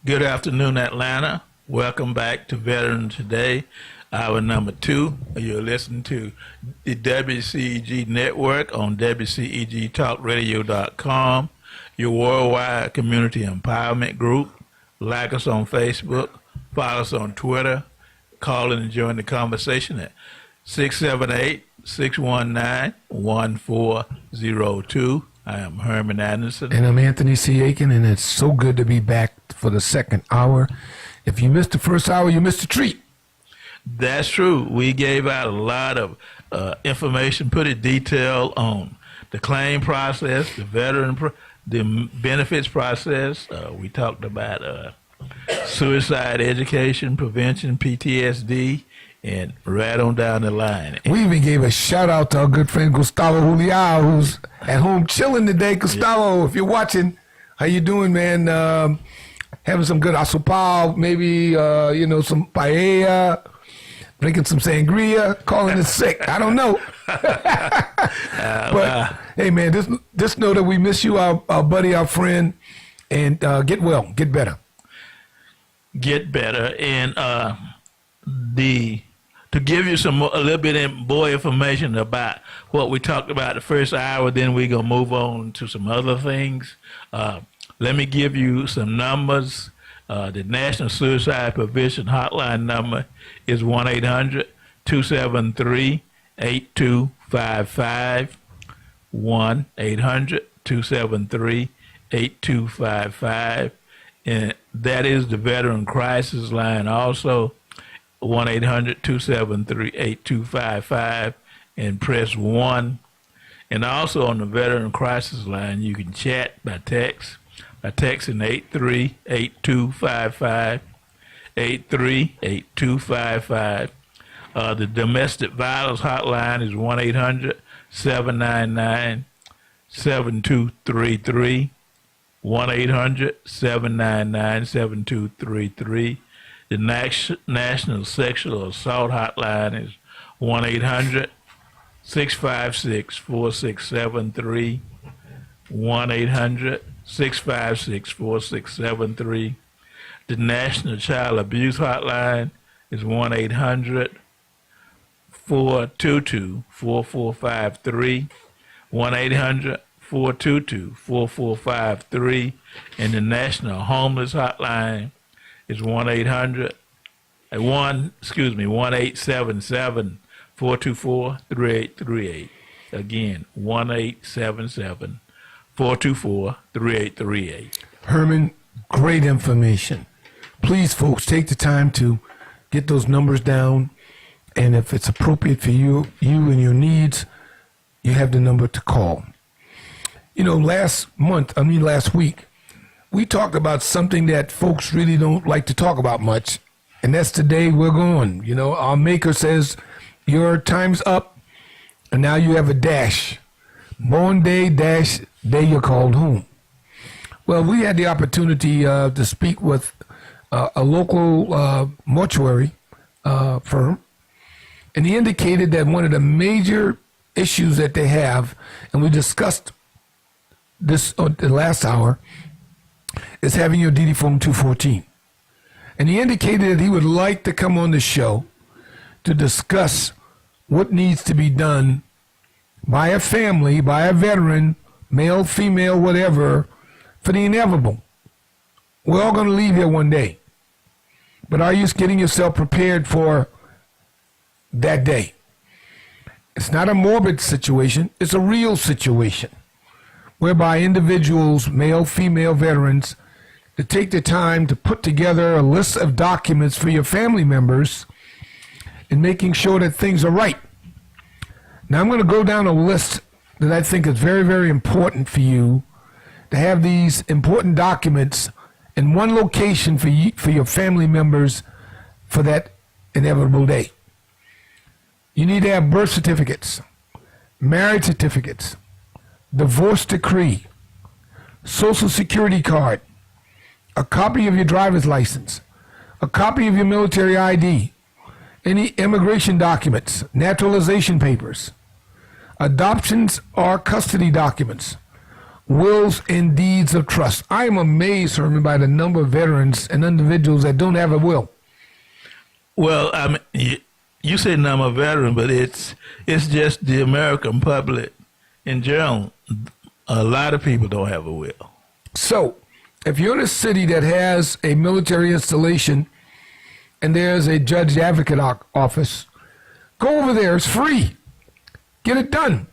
Good afternoon, Atlanta. Welcome back to Veteran Today, hour number 2. You're listening to the WCEG Network on WCEGTalkRadio.com, your worldwide community empowerment group. Like us on Facebook, follow us on Twitter, call in and join the conversation at 678-619-1402. I am Herman Anderson. And I'm Anthony C. Aiken, and it's so good to be back for the second hour. If you missed the first hour, you missed a treat. That's true. We gave out a lot of information, pretty detailed on the claim process, the the benefits process. We talked about suicide education, prevention, PTSD, and right on down the line. We even gave a shout out to our good friend Gustavo Juli2, who's at home chilling today. Gustavo, if you're watching, how you doing, man? Having some good asopao, maybe some paella, drinking some sangria, calling it sick. I don't know. But hey, man, just know that we miss you, our buddy, our friend, and get well, get better. Get better, and to give you a little bit more information about what we talked about the first hour, then we're going to move on to some other things. Let me give you some numbers. The National Suicide Prevention Hotline number is 1-800-273-8255, 1-800-273-8255, and that is the Veteran Crisis Line also, 1-800-273-8255, and press 1. And also on the Veteran Crisis Line, you can chat by text, by texting 838255, 838255. The Domestic Violence Hotline is 1-800-799-7233, 1-800-799-7233. The National Sexual Assault Hotline is 1-800-656-4673, 1-800-656-4673. The National Child Abuse Hotline is 1-800-422-4453, 1-800-422-4453. And the National Homeless Hotline is 1-877-424-3838. Again, 1-877-424-3838. Herman, great information. Please, folks, take the time to get those numbers down, and if it's appropriate for you and your needs, you have the number to call. Last week, we talked about something that folks really don't like to talk about much, and that's the day we're gone. Our maker says, your time's up, and now you have a dash. Born day, dash, day you're called home. Well, we had the opportunity to speak with a local mortuary firm, and he indicated that one of the major issues that they have, and we discussed this on the last hour, is having your DD Form 214. And he indicated that he would like to come on the show to discuss what needs to be done by a family, by a veteran, male, female, whatever, for the inevitable. We're all going to leave here one day. But are you getting yourself prepared for that day? It's not a morbid situation. It's a real situation whereby individuals, male, female veterans, to take the time to put together a list of documents for your family members and making sure that things are right. Now, I'm going to go down a list that I think is very, very important for you to have these important documents in one location for your family members for that inevitable day. You need to have birth certificates, marriage certificates, divorce decree, social security card, a copy of your driver's license, a copy of your military ID, any immigration documents, naturalization papers, adoptions or custody documents, wills and deeds of trust. I am amazed, Herman, by the number of veterans and individuals that don't have a will. Well, I mean, you say number of veterans, but it's just the American public in general. A lot of people don't have a will. So, if you're in a city that has a military installation and there's a judge advocate office, go over there. It's free. Get it done.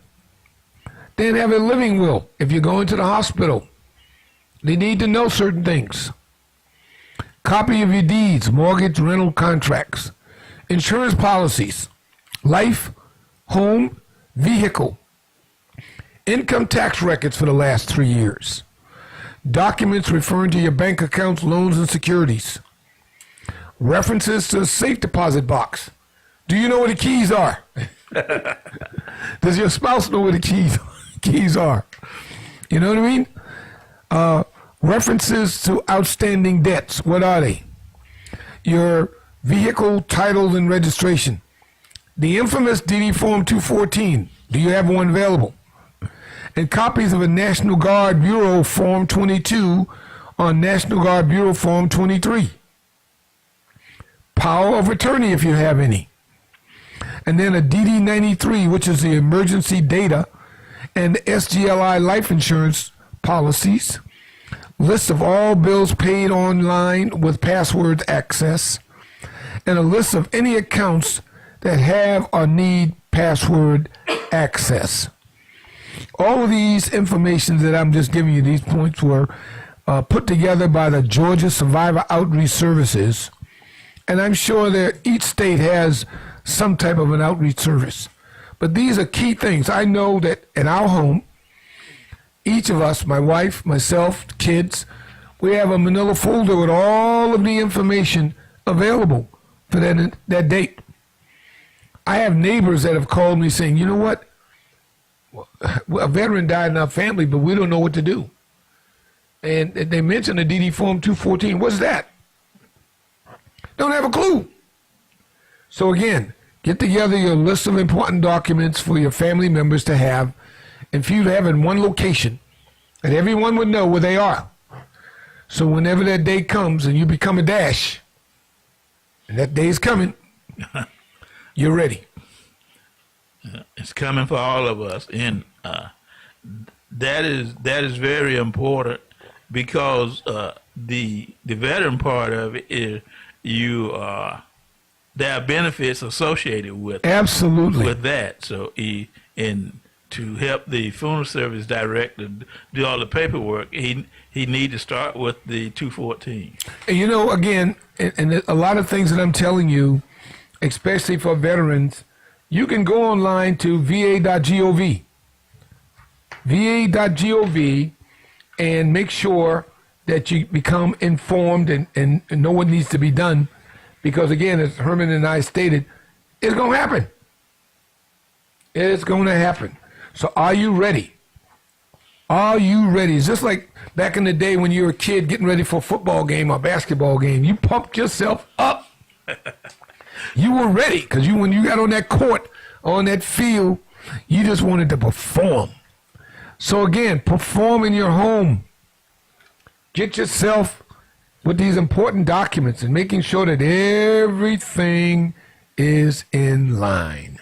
Then have a living will. If you're going to the hospital, they need to know certain things. Copy of your deeds, mortgage, rental contracts, insurance policies, life, home, vehicle, income tax records for the last 3 years, documents referring to your bank accounts, loans, and securities, references to the safe deposit box. Do you know where the keys are? Does your spouse know where the keys are? You know what I mean? References to outstanding debts. What are they? Your vehicle title and registration. The infamous DD Form 214. Do you have one available? And copies of a National Guard Bureau Form 22 on National Guard Bureau Form 23. Power of attorney if you have any. And then a DD 93, which is the emergency data, and SGLI life insurance policies. List of all bills paid online with password access, and a list of any accounts that have or need password access. All of these information that I'm just giving you, these points were put together by the Georgia Survivor Outreach Services, and I'm sure that each state has some type of an outreach service. But these are key things. I know that in our home, each of us, my wife, myself, kids, we have a manila folder with all of the information available for that date. I have neighbors that have called me saying, you know what? A veteran died in our family, but we don't know what to do. And they mentioned the DD Form 214. What's that? Don't have a clue. So again, get together your list of important documents for your family members to have, and for you to have in one location, and everyone would know where they are. So whenever that day comes and you become a dash, and that day is coming, you're ready. It's coming for all of us, and that is very important, because the veteran part of it is there are benefits associated with absolutely with that. So and to help the funeral service director do all the paperwork, he need to start with the 214. And you know, again, and a lot of things that I'm telling you, especially for veterans, you can go online to va.gov, va.gov, and make sure that you become informed and know what needs to be done. Because again, as Herman and I stated, it's going to happen. It's going to happen. So are you ready? Are you ready? It's just like back in the day when you were a kid getting ready for a football game or basketball game. You pumped yourself up. You were ready, because when you got on that court, on that field, you just wanted to perform. So again, perform in your home. Get yourself with these important documents and making sure that everything is in line.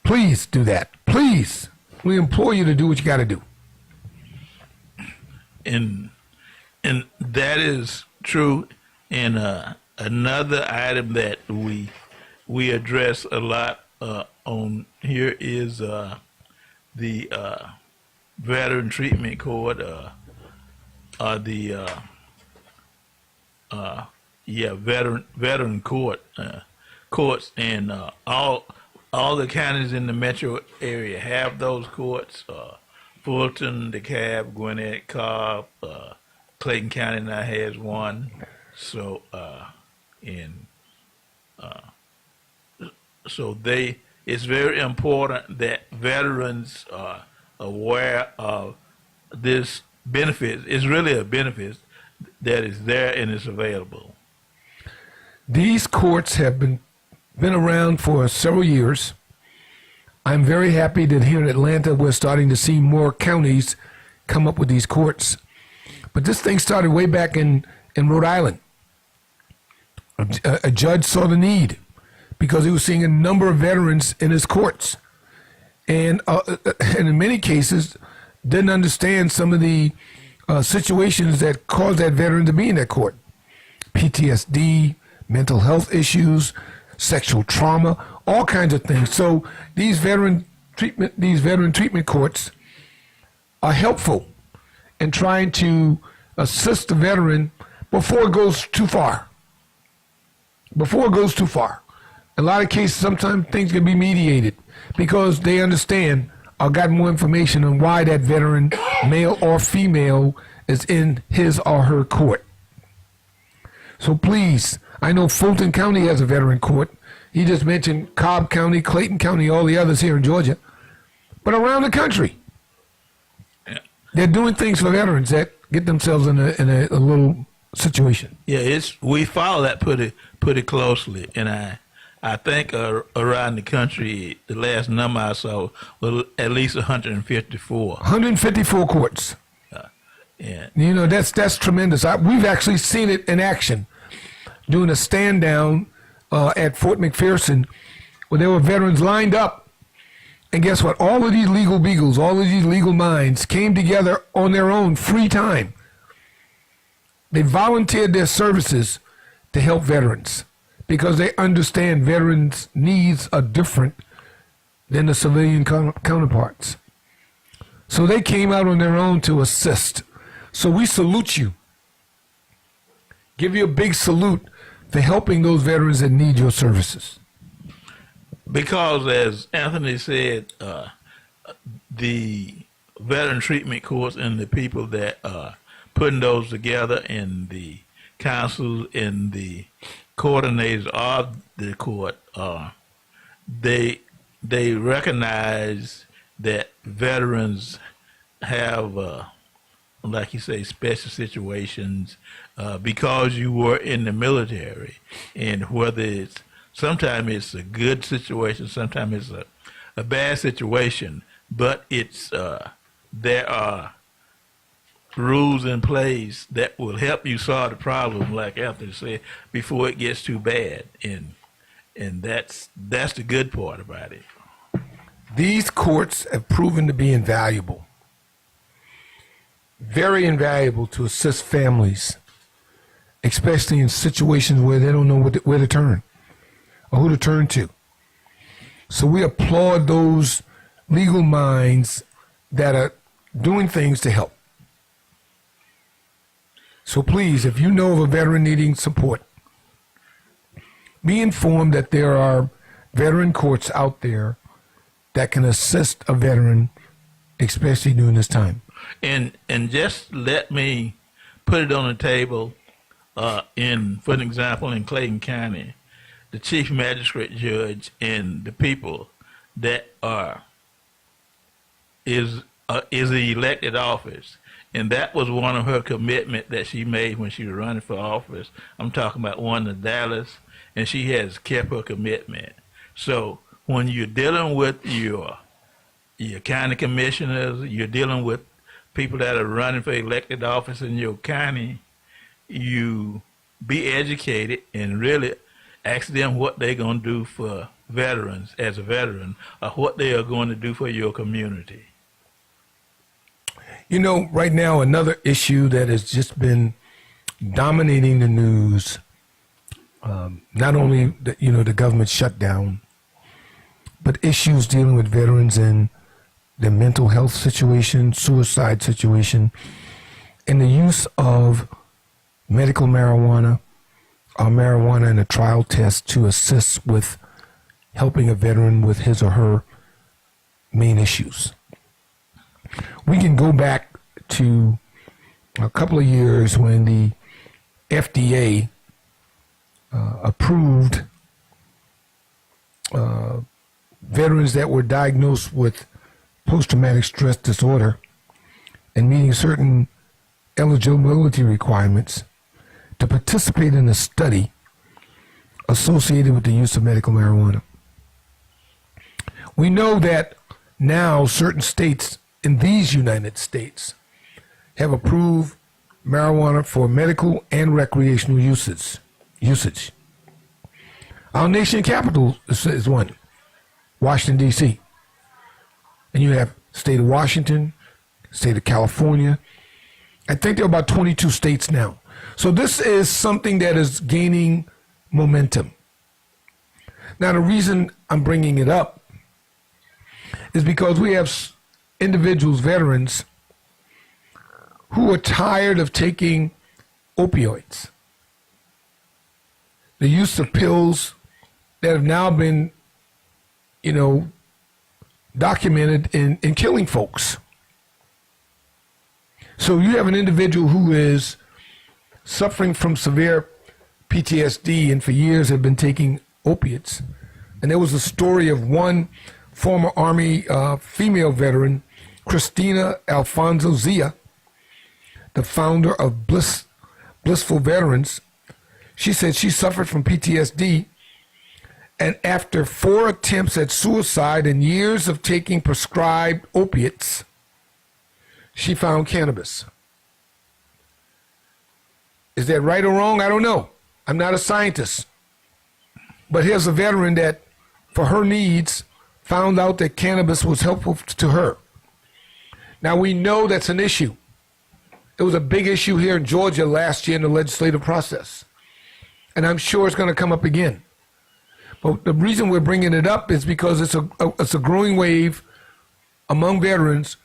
Please do that. Please. We implore you to do what you got to do. And that is true. And another item that we address a lot on here is the Veteran Treatment Court, veteran courts, and all the counties in the metro area have those courts. Fulton, DeKalb, Gwinnett, Cobb, Clayton County now has one. So it's very important that veterans are aware of this benefit. It's really a benefit that is there and is available. These courts have been around for several years. I'm very happy that here in Atlanta we're starting to see more counties come up with these courts. But this thing started way back in Rhode Island. A judge saw the need because he was seeing a number of veterans in his courts. And in many cases, didn't understand some of the situations that caused that veteran to be in that court. PTSD, mental health issues, sexual trauma, all kinds of things. So these veteran treatment courts are helpful in trying to assist the veteran before it goes too far. Before it goes too far. In a lot of cases, sometimes things can be mediated because they understand or got more information on why that veteran, male or female, is in his or her court. So please, I know Fulton County has a veteran court. He just mentioned Cobb County, Clayton County, all the others here in Georgia. But around the country, they're doing things for veterans that get themselves in a little situation. Yeah, we follow that pretty closely, and I think around the country, the last number I saw was at least 154. 154 courts. Yeah. You know, that's tremendous. We've actually seen it in action doing a stand down at Fort McPherson where there were veterans lined up. And guess what? All of these legal beagles, all of these legal minds came together on their own free time. They volunteered their services to help veterans because they understand veterans' needs are different than the civilian counterparts. So they came out on their own to assist. So we salute you. Give you a big salute for helping those veterans that need your services. Because, as Anthony said, the veteran treatment courts and the people that are putting those together, and the council and the coordinators of the court, they recognize that veterans have, like you say, special situations because you were in the military, and whether it's sometimes it's a good situation, sometimes it's a bad situation, but it's there are rules in place that will help you solve the problem, like Anthony said, before it gets too bad, and that's the good part about it. These courts have proven to be invaluable, very invaluable to assist families, especially in situations where they don't know where to turn or who to turn to. So we applaud those legal minds that are doing things to help. So please, if you know of a veteran needing support, be informed that there are veteran courts out there that can assist a veteran, especially during this time. And just let me put it on the table. For an example, in Clayton County, the chief magistrate judge and the people that is the elected office, and that was one of her commitment that she made when she was running for office. I'm talking about one in Dallas, and she has kept her commitment. So when you're dealing with your county commissioners, you're dealing with people that are running for elected office in your county, you be educated and really ask them what they're going to do for veterans as a veteran, or what they are going to do for your community. You know, right now, another issue that has just been dominating the news, not only the government shutdown, but issues dealing with veterans and their mental health situation, suicide situation, and the use of medical marijuana or marijuana in a trial test to assist with helping a veteran with his or her main issues. We can go back to a couple of years when the FDA approved veterans that were diagnosed with post-traumatic stress disorder and meeting certain eligibility requirements to participate in a study associated with the use of medical marijuana. We know that now certain states in these United States have approved marijuana for medical and recreational usage. Our nation capital is one, Washington, D.C. And you have state of Washington, state of California. I think there are about 22 states now. So this is something that is gaining momentum. Now, the reason I'm bringing it up is because we have individuals, veterans, who are tired of taking opioids. The use of pills that have now been, documented in killing folks. So you have an individual who is suffering from severe PTSD and for years have been taking opiates. And there was a story of one former Army female veteran, Christina Alfonso Zia, the founder of Blissful Veterans. She said she suffered from PTSD, and after 4 attempts at suicide and years of taking prescribed opiates, she found cannabis. Is that right or wrong? I don't know. I'm not a scientist. But here's a veteran that, for her needs, found out that cannabis was helpful to her. Now, we know that's an issue. It was a big issue here in Georgia last year in the legislative process. And I'm sure it's going to come up again. But the reason we're bringing it up is because it's a growing wave among veterans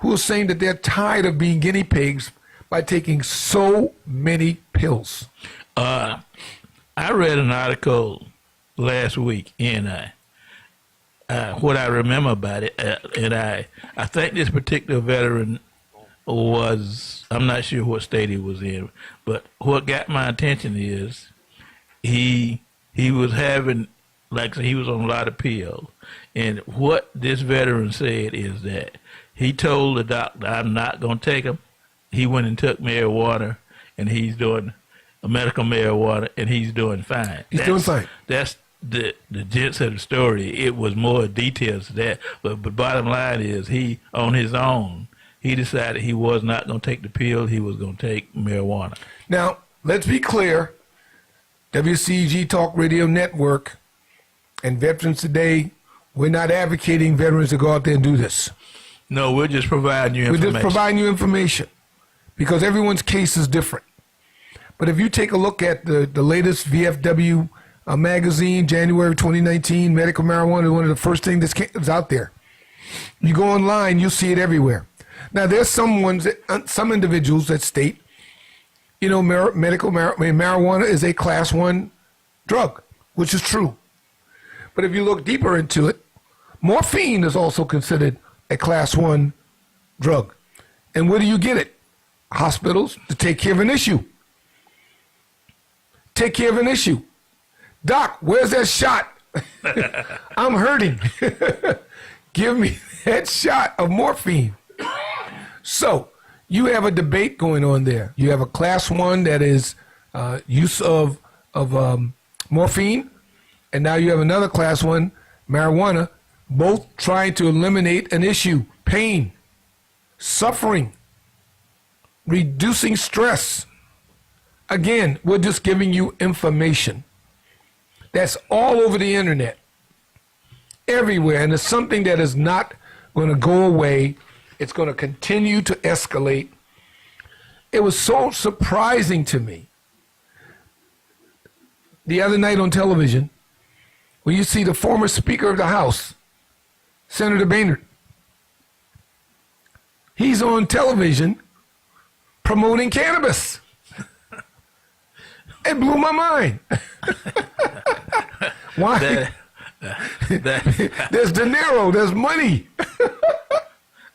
who are saying that they're tired of being guinea pigs by taking so many pills. I read an article last week, and what I remember about it, and I think this particular veteran was, I'm not sure what state he was in, but what got my attention is he was having, like he was on a lot of pills, and what this veteran said is that he told the doctor, I'm not going to take them. He went and took marijuana, and he's doing a medical marijuana, and he's doing fine. Doing fine. That's the gist of the story. It was more details to that, but bottom line is he, on his own, he decided he was not going to take the pill. He was going to take marijuana. Now, let's be clear. WCG Talk Radio Network and Veterans Today, we're not advocating veterans to go out there and do this. No, we're just providing you information. We're just providing you information because everyone's case is different. But if you take a look at the latest VFW magazine, January 2019, medical marijuana is one of the first things that's out there. You go online, you'll see it everywhere. Now, there's some individuals that state, medical marijuana is a class 1 drug, which is true. But if you look deeper into it, morphine is also considered a class 1 drug. And where do you get it? Hospitals, to take care of an issue. Take care of an issue. Doc, where's that shot? I'm hurting. Give me that shot of morphine. So you have a debate going on there. You have a class 1 that is use of morphine, and now you have another class 1, marijuana, both trying to eliminate an issue, pain, suffering, reducing stress. Again, we're just giving you information. That's all over the internet, everywhere, and it's something that is not going to go away. It's going to continue to escalate. It was so surprising to me the other night on television when you see the former Speaker of the House, Senator Boehner. He's on television promoting cannabis. It blew my mind. Why? There's dinero, there's money.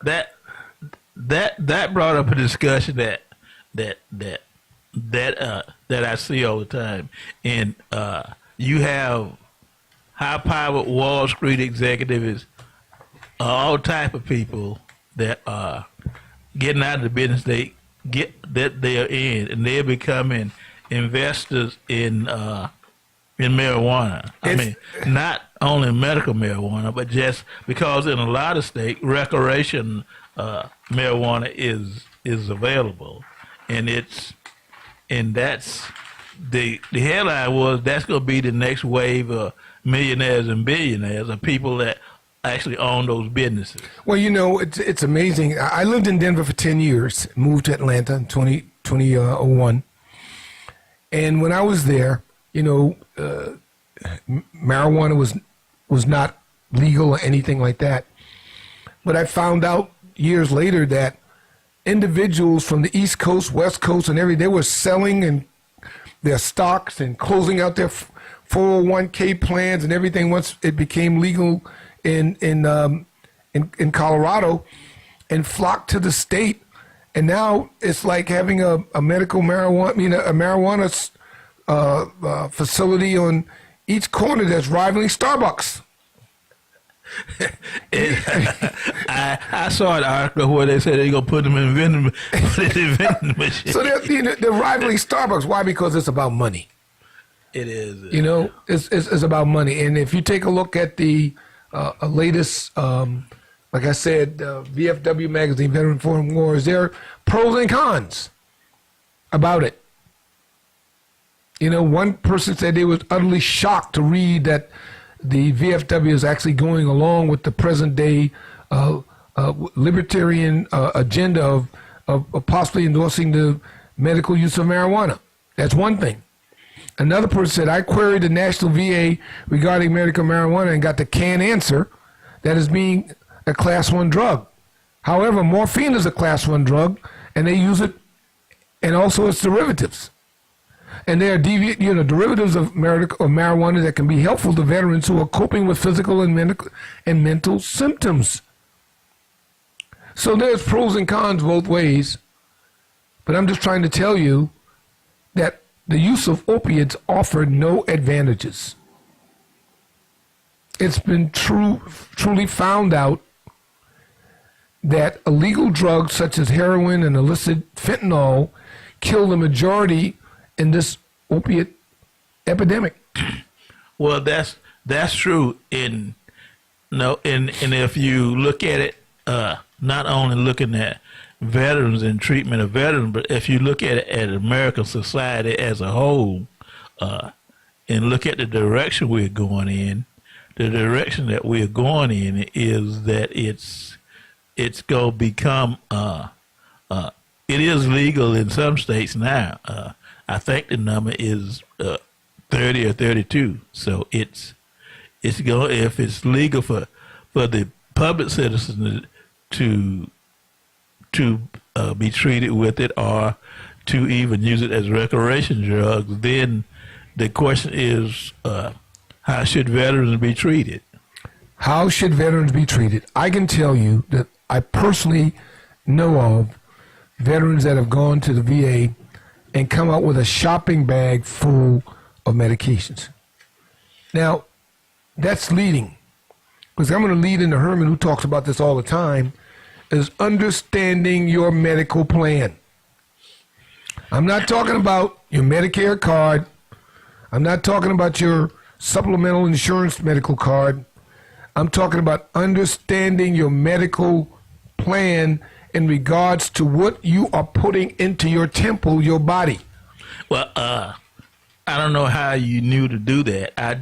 That brought up a discussion that I see all the time, and you have high-powered Wall Street executives, all type of people that are getting out of the business they are in, and they're becoming investors in marijuana. I mean, not only medical marijuana, but just because in a lot of states, recreation marijuana is is available, and that's the headline was that's going to be the next wave of millionaires and billionaires of people that actually own those businesses. Well, it's amazing. I lived in Denver for 10 years, moved to Atlanta in 2001. And when I was there, marijuana was not legal or anything like that. But I found out years later that individuals from the East Coast, West Coast, and they were selling and their stocks and closing out their 401k plans and everything once it became legal in Colorado, and flocked to the state. And now it's like having a medical marijuana, a marijuana facility on each corner that's rivaling Starbucks. I saw an article where they said they're gonna put them in vending machine. So they're rivaling Starbucks. Why? Because it's about money. It is. It's about money. And if you take a look at the latest, like I said, VFW magazine, Veteran Forum Wars, there are pros and cons about it. One person said they was utterly shocked to read that the VFW is actually going along with the present day libertarian agenda of possibly endorsing the medical use of marijuana. That's one thing. Another person said, I queried the National VA regarding medical marijuana and got the canned answer that is being a class 1 drug. However, morphine is a class 1 drug, and they use it, and also its derivatives. And there are derivatives of marijuana that can be helpful to veterans who are coping with physical and mental symptoms. So there's pros and cons both ways. But I'm just trying to tell you that the use of opiates offer no advantages. It's been truly found out that illegal drugs such as heroin and illicit fentanyl kill the majority in this opiate epidemic. Well, that's true. And if you look at it, not only looking at veterans and treatment of veterans, but if you look at it at American society as a whole, and look at the direction we're going in, the direction that we're going in is that it's going to become it is legal in some states now. I think the number is 30 or 32. So it's going, if it's legal for the public citizens to be treated with it or to even use it as recreation drugs, then the question is, how should veterans be treated? How should veterans be treated? I can tell you that I personally know of veterans that have gone to the VA and come out with a shopping bag full of medications. Now, that's leading, because I'm going to lead into Herman, who talks about this all the time, is understanding your medical plan. I'm not talking about your Medicare card. I'm not talking about your supplemental insurance medical card. I'm talking about understanding your medical plan in regards to what you are putting into your temple, your body. Well, I don't know how you knew to do that. I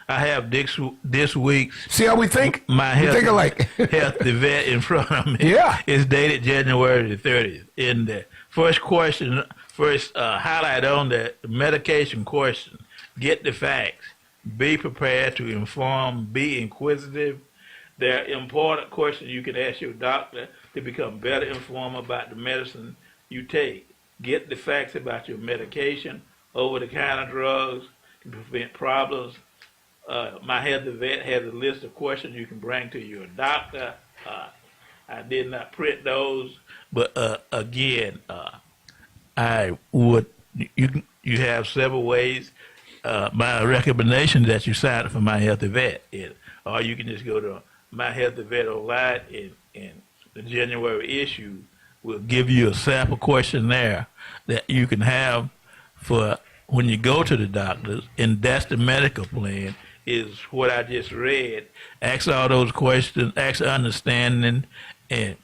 have this week's. See how we think? My we health, think alike. health vet in front of me. Yeah. It's dated January the 30th. In the first highlight on the medication question, get the facts. Be prepared to inform. Be inquisitive. There are important questions you can ask your doctor to become better informed about the medicine you take. Get the facts about your medication, over-the-counter drugs, can prevent problems. My health vet has a list of questions you can bring to your doctor. I did not print those, but again, I would. You have several ways. My recommendation is that you sign up for My Healthy Vet, or you can just go to My Healthy Vet online, and the January issue will give you a sample questionnaire that you can have for when you go to the doctors, and that's the medical plan, is what I just read. Ask all those questions, ask understanding, and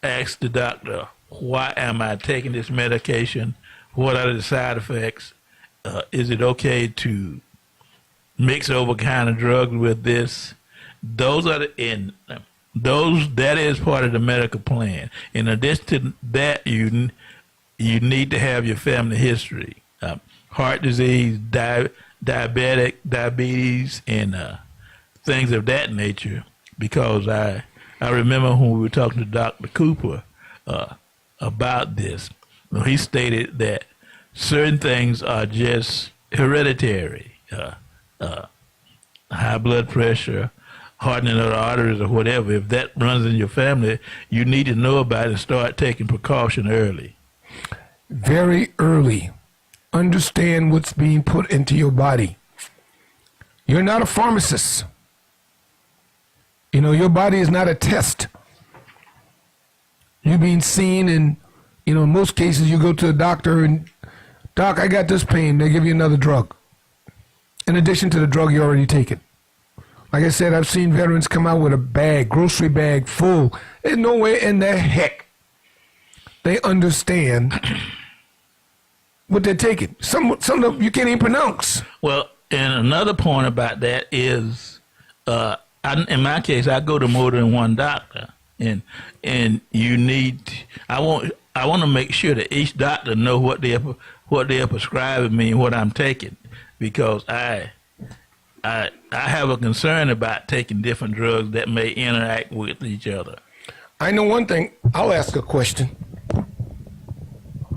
ask the doctor why am I taking this medication? What are the side effects? Is it okay to mix over kind of drugs with this? Those are that is part of the medical plan. In addition to that, you need to have your family history, heart disease, diabetes, and things of that nature. Because I remember when we were talking to Dr. Cooper about this, he stated that certain things are just hereditary, high blood pressure, hardening of the arteries or whatever. If that runs in your family, you need to know about it and start taking precaution early. Very early. Understand what's being put into your body. You're not a pharmacist. You know, your body is not a test. You're being seen, and, you know, in most cases you go to a doctor and, Doc, I got this pain. They give you another drug, in addition to the drug you already taken. Like I said, I've seen veterans come out with a bag, grocery bag full. There's no way in the heck they understand what they're taking. Some of them you can't even pronounce. Well, and another point about that is, in my case, I go to more than one doctor, and you need. I want to make sure that each doctor know what they're prescribing me and what I'm taking, because I have a concern about taking different drugs that may interact with each other. I know one thing. I'll ask a question.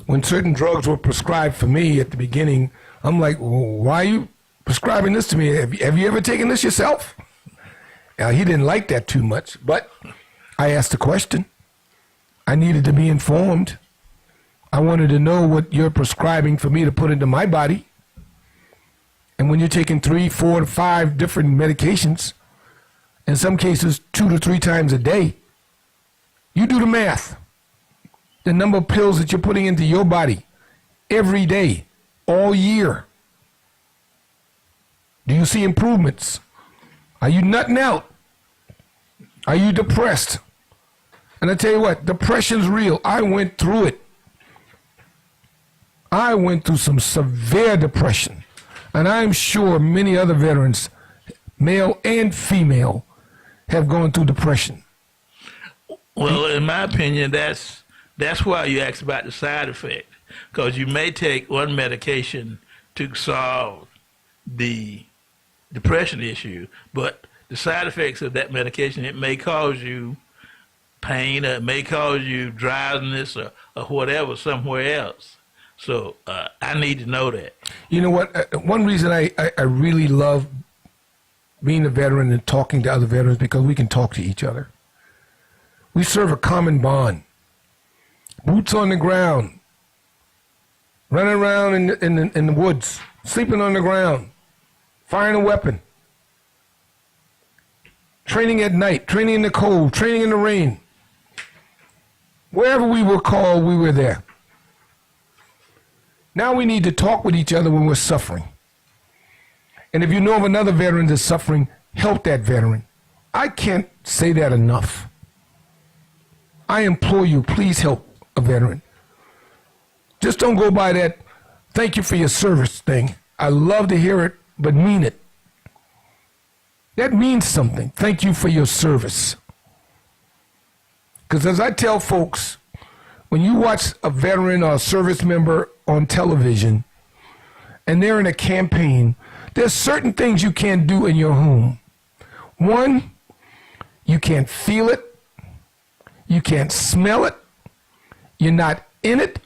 When certain drugs were prescribed for me at the beginning, I'm like, well, why are you prescribing this to me? Have you ever taken this yourself? He didn't like that too much, but I asked the question. I needed to be informed. I wanted to know what you're prescribing for me to put into my body. And when you're taking 3, 4 to 5 different medications, in some cases 2 to 3 times a day, you do the math. The number of pills that you're putting into your body every day, all year. Do you see improvements? Are you nutting out? Are you depressed? And I tell you what, depression's real. I went through it. I went through some severe depression. And I'm sure many other veterans, male and female, have gone through depression. Well, in my opinion, that's why you asked about the side effect, because you may take one medication to solve the depression issue, but the side effects of that medication, it may cause you pain, or it may cause you drowsiness, or whatever somewhere else. So I need to know that. You know what? One reason I really love being a veteran and talking to other veterans, because we can talk to each other. We serve a common bond. Boots on the ground, running around in the woods, sleeping on the ground, firing a weapon, training at night, training in the cold, training in the rain. Wherever we were called, we were there. Now we need to talk with each other when we're suffering. And if you know of another veteran that's suffering, help that veteran. I can't say that enough. I implore you, please help a veteran. Just don't go by that thank you for your service thing. I love to hear it, but mean it. That means something. Thank you for your service. Because as I tell folks, when you watch a veteran or a service member on television and they're in a campaign, there's certain things you can't do in your home. One, you can't feel it. You can't smell it. You're not in it.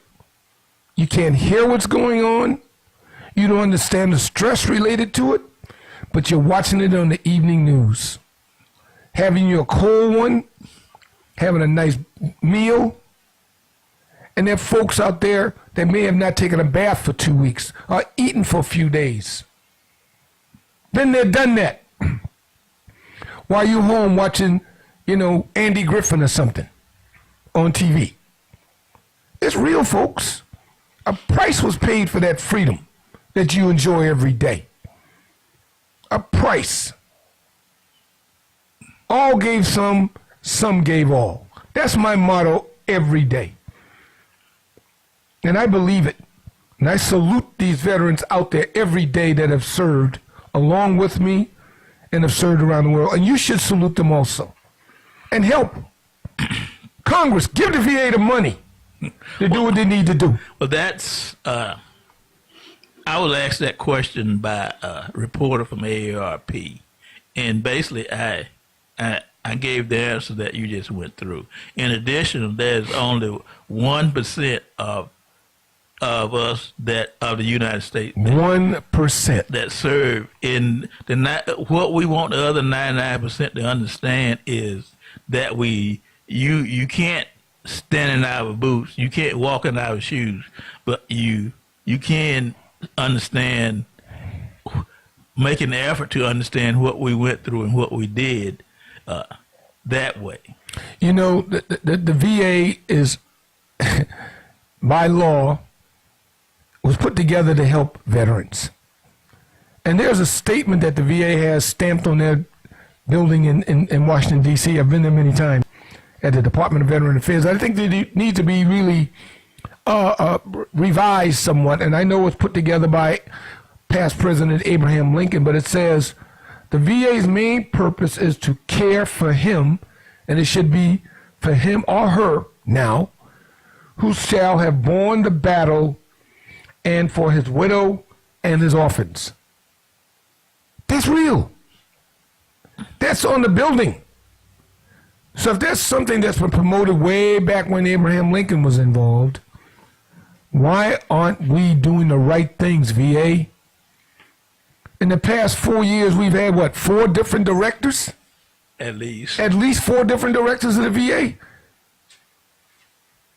You can't hear what's going on. You don't understand the stress related to it, but you're watching it on the evening news. Having your cold one, having a nice meal, and there are folks out there that may have not taken a bath for 2 weeks or eaten for a few days. Been there, done that. While you home watching, Andy Griffin or something on TV. It's real, folks. A price was paid for that freedom that you enjoy every day. A price. All gave some gave all. That's my motto every day. And I believe it. And I salute these veterans out there every day that have served along with me and have served around the world. And you should salute them also. And help. Congress, give the VA the money to do what they need to do. Well, that's, I was asked that question by a reporter from AARP. And basically, I gave the answer that you just went through. In addition, there's only 1% of us of the United States 1% that serve in the what we want the other 99% to understand is that you can't stand in our boots, you can't walk in our shoes, but you can understand, make an effort to understand what we went through and what we did that way. You know, the VA is, by law, was put together to help veterans. And there's a statement that the VA has stamped on their building in Washington, D.C. I've been there many times at the Department of Veteran Affairs. I think they need to be really revised somewhat. And I know it's put together by past President Abraham Lincoln, but it says the VA's main purpose is to care for him, and it should be for him or her now, who shall have borne the battle, and for his widow and his orphans. That's real. That's on the building. So if there's something that's been promoted way back when Abraham Lincoln was involved, why aren't we doing the right things, VA? In the past 4 years, we've had, what, 4 different directors? At least. At least 4 different directors of the VA.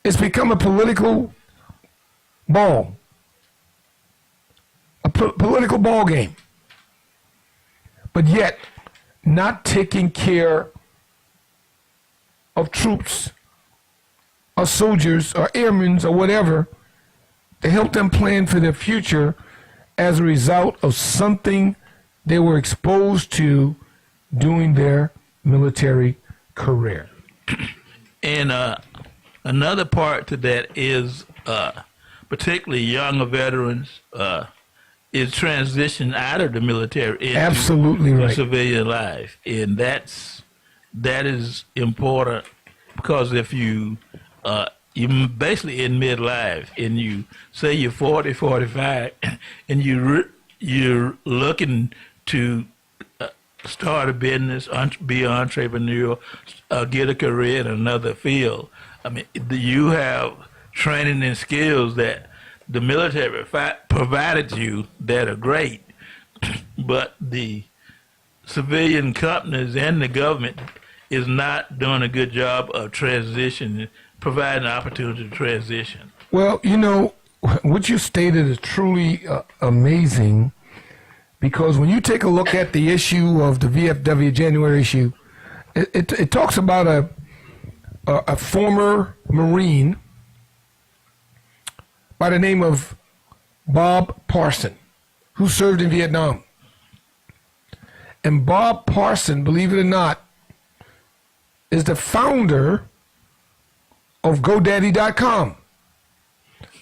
It's become a political ball. A political ball game. But yet, not taking care of troops or soldiers or airmen or whatever to help them plan for their future as a result of something they were exposed to during their military career. And another part to that is particularly younger veterans is transition out of the military into Absolutely right. civilian life. And that is important because if you're basically in midlife and you say you're 40, 45 and you're looking to start a business, be an entrepreneur, get a career in another field. I mean, you have training and skills that the military provided you that are great, but the civilian companies and the government is not doing a good job of transition, providing an opportunity to transition. Well, you know, what you stated is truly amazing, because when you take a look at the issue of the VFW January issue, it talks about a former Marine by the name of Bob Parson, who served in Vietnam. And Bob Parson, believe it or not, is the founder of GoDaddy.com.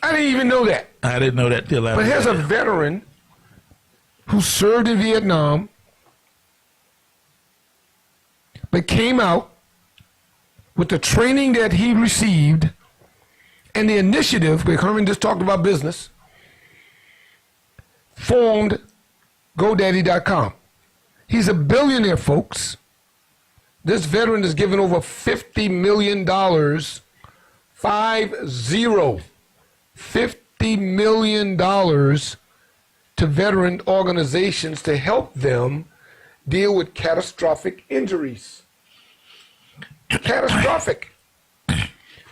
I didn't even know that. I didn't know that till I But here's a veteran who served in Vietnam, but came out with the training that he received and the initiative, because Herman just talked about business, formed GoDaddy.com. He's a billionaire, folks. This veteran has given over $50 million, $50 million to veteran organizations to help them deal with catastrophic injuries. Catastrophic.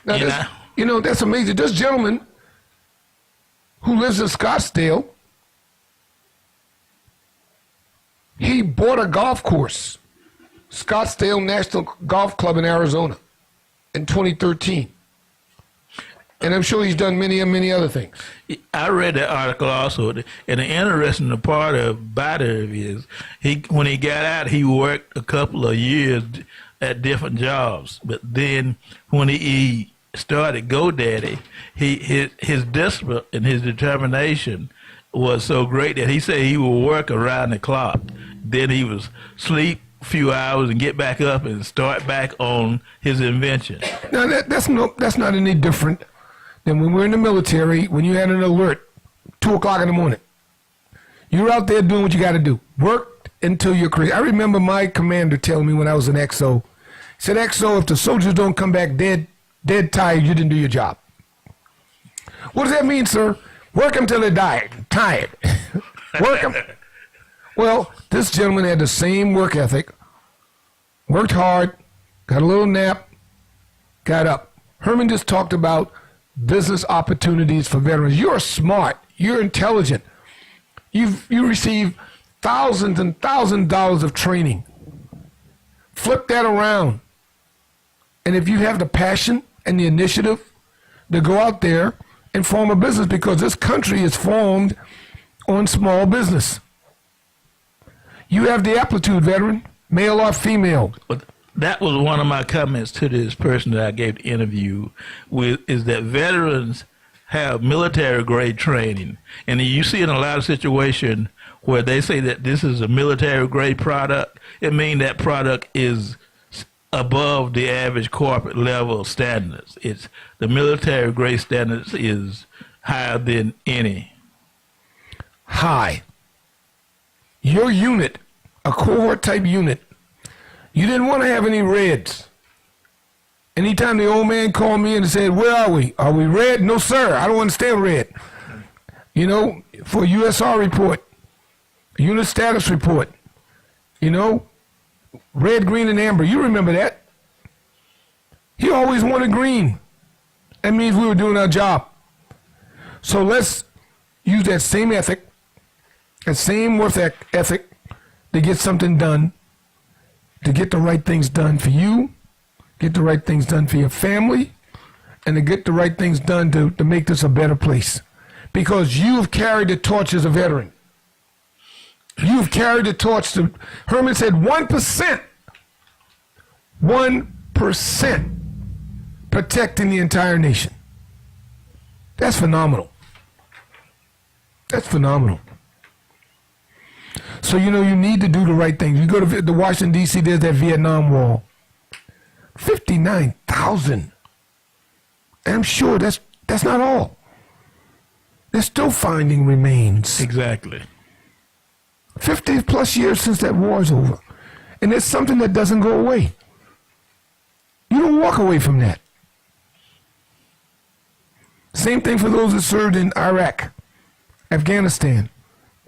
Now, this, you know, that's amazing. This gentleman who lives in Scottsdale, he bought a golf course, Scottsdale National Golf Club in Arizona, in 2013. And I'm sure he's done many other things. I read that article also, and the interesting part about it is when he got out, he worked a couple of years at different jobs. But then when he started GoDaddy, his discipline and his determination was so great that he said he would work around the clock. Then he would sleep a few hours and get back up and start back on his invention. Now that's not any different than when we're in the military. When you had an alert, 2 o'clock in the morning, you're out there doing what you got to do. Work until you're crazy. I remember my commander telling me when I was in XO. He said, "XO, if the soldiers don't come back dead tired, you didn't do your job." What does that mean, sir? Work until they're tired. Work them. Well, this gentleman had the same work ethic, worked hard, got a little nap, got up. Herman just talked about business opportunities for veterans. You're smart. You're intelligent. You receive thousands and thousands of dollars of training. Flip that around. And if you have the passion and the initiative to go out there and form a business, because this country is formed on small business. You have the aptitude, veteran, male or female. But that was one of my comments to this person that I gave the interview with, is that veterans have military grade training. And you see in a lot of situations where they say that this is a military grade product, it means that product is above the average corporate level standards. It's the military grade standards is higher than any. High. Your unit, a cohort type unit, you didn't want to have any reds. Anytime the old man called me and said, "Where are we? Are we red?" "No, sir, I don't understand red." You know, for a USR report, a unit status report, you know, red, green, and amber. You remember that. He always wanted green. That means we were doing our job. So let's use that same ethic, that same work ethic to get something done, to get the right things done for you, get the right things done for your family, and to get the right things done to make this a better place. Because you've carried the torch as a veteran. You've carried the torch to, Herman said 1%. 1% protecting the entire nation. That's phenomenal. That's phenomenal. So, you know, you need to do the right thing. You go to the Washington, D.C., there's that Vietnam Wall. 59,000. And I'm sure that's not all. They're still finding remains. Exactly. 50 plus years since that war's over. And it's something that doesn't go away. You don't walk away from that. Same thing for those that served in Iraq, Afghanistan,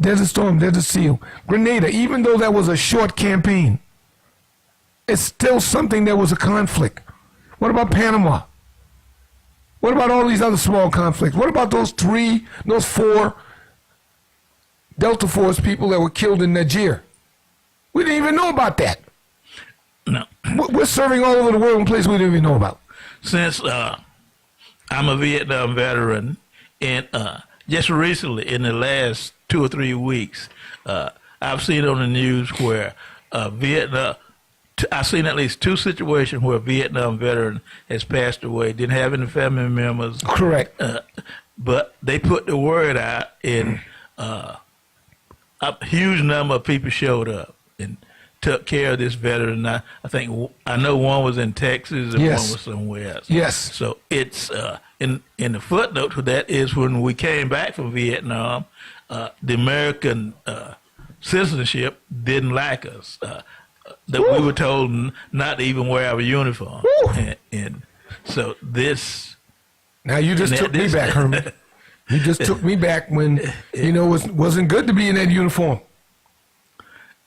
Desert Storm, Desert Seal, Grenada. Even though that was a short campaign, it's still something that was a conflict. What about Panama? What about all these other small conflicts? What about those 4 Delta Force people that were killed in Niger? We didn't even know about that. No. We're serving all over the world in places we didn't even know about. Since I'm a Vietnam veteran, and just recently, in the last 2 or 3 weeks, I've seen on the news where Vietnam, I've seen at least 2 situations where a Vietnam veteran has passed away, didn't have any family members. Correct. But they put the word out, and a huge number of people showed up and took care of this veteran. I know one was in Texas and Yes. one was somewhere else. Yes. So it's in the footnote to that is when we came back from Vietnam, the American citizenship didn't like us. That we were told not to even wear our uniform. And so this. Now you just took me back, Herman. You just took me back when, you know, it wasn't good to be in that uniform.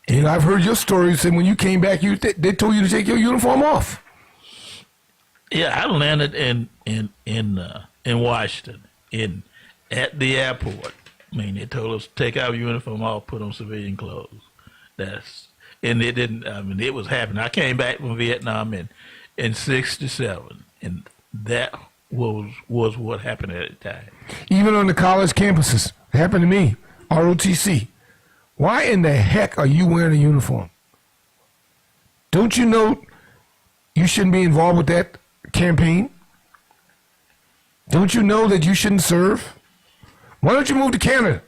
You know, I've heard your stories, and when you came back, they told you to take your uniform off. Yeah, I landed in Washington, at the airport. I mean, they told us to take our uniform off, put on civilian clothes. And it didn't. I mean, it was happening. I came back from Vietnam in '67, and that was what happened at the time. Even on the college campuses, it happened to me. ROTC. Why in the heck are you wearing a uniform? Don't you know you shouldn't be involved with that campaign? Don't you know that you shouldn't serve? Why don't you move to Canada?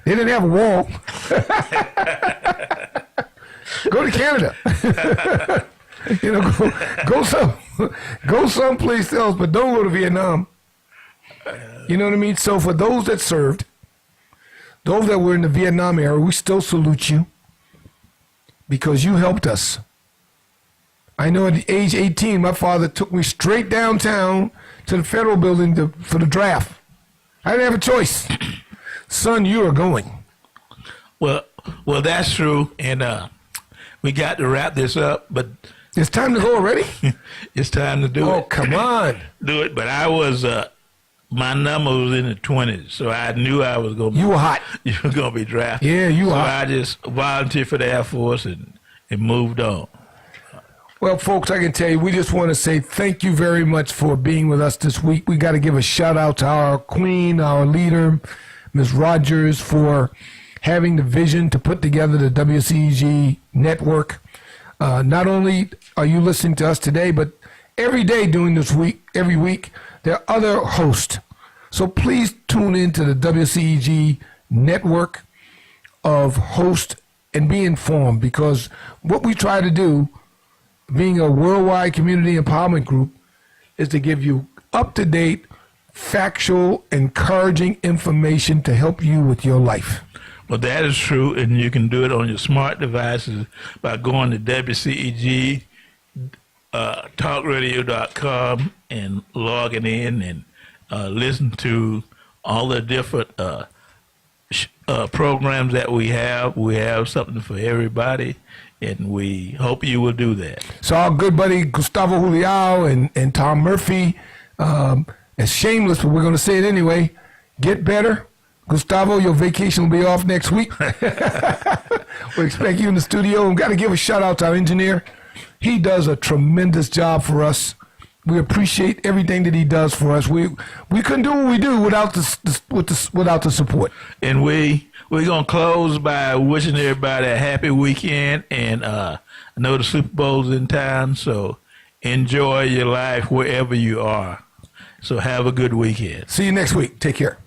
They didn't have a wall. Go to Canada. Go someplace else, but don't go to Vietnam. You know what I mean? So for those that served, those that were in the Vietnam era, we still salute you because you helped us. I know at age 18, my father took me straight downtown to the federal building for the draft. I didn't have a choice. Son, you are going. Well, that's true, and we got to wrap this up, but it's time to go already? it's time to do it. Oh, come on. Do it, but I was, my number was in the 20s, so I knew I was going to be. You were hot. You were going to be drafted. Yeah, you were hot. So I just volunteered for the Air Force and moved on. Well, folks, I can tell you, we just want to say thank you very much for being with us this week. We got to give a shout out to our queen, our leader, Ms. Rogers, for having the vision to put together the WCEG network. Not only are you listening to us today, but every day during this week, every week, there are other hosts. So please tune into the WCEG network of hosts and be informed, because what we try to do, being a worldwide community empowerment group, is to give you up-to-date, factual, encouraging information to help you with your life. Well, that is true, and you can do it on your smart devices by going to WCEG talkradio.com and logging in and listen to all the different programs that we have. We have something for everybody, and we hope you will do that. So our good buddy Gustavo Juliao and Tom Murphy, it's shameless, but we're going to say it anyway. Get better. Gustavo, your vacation will be off next week. We expect you in the studio. We've got to give a shout out to our engineer. He does a tremendous job for us. We appreciate everything that he does for us. We couldn't do what we do without the support. And we're gonna close by wishing everybody a happy weekend. And I know the Super Bowl's in town, so enjoy your life wherever you are. So have a good weekend. See you next week. Take care.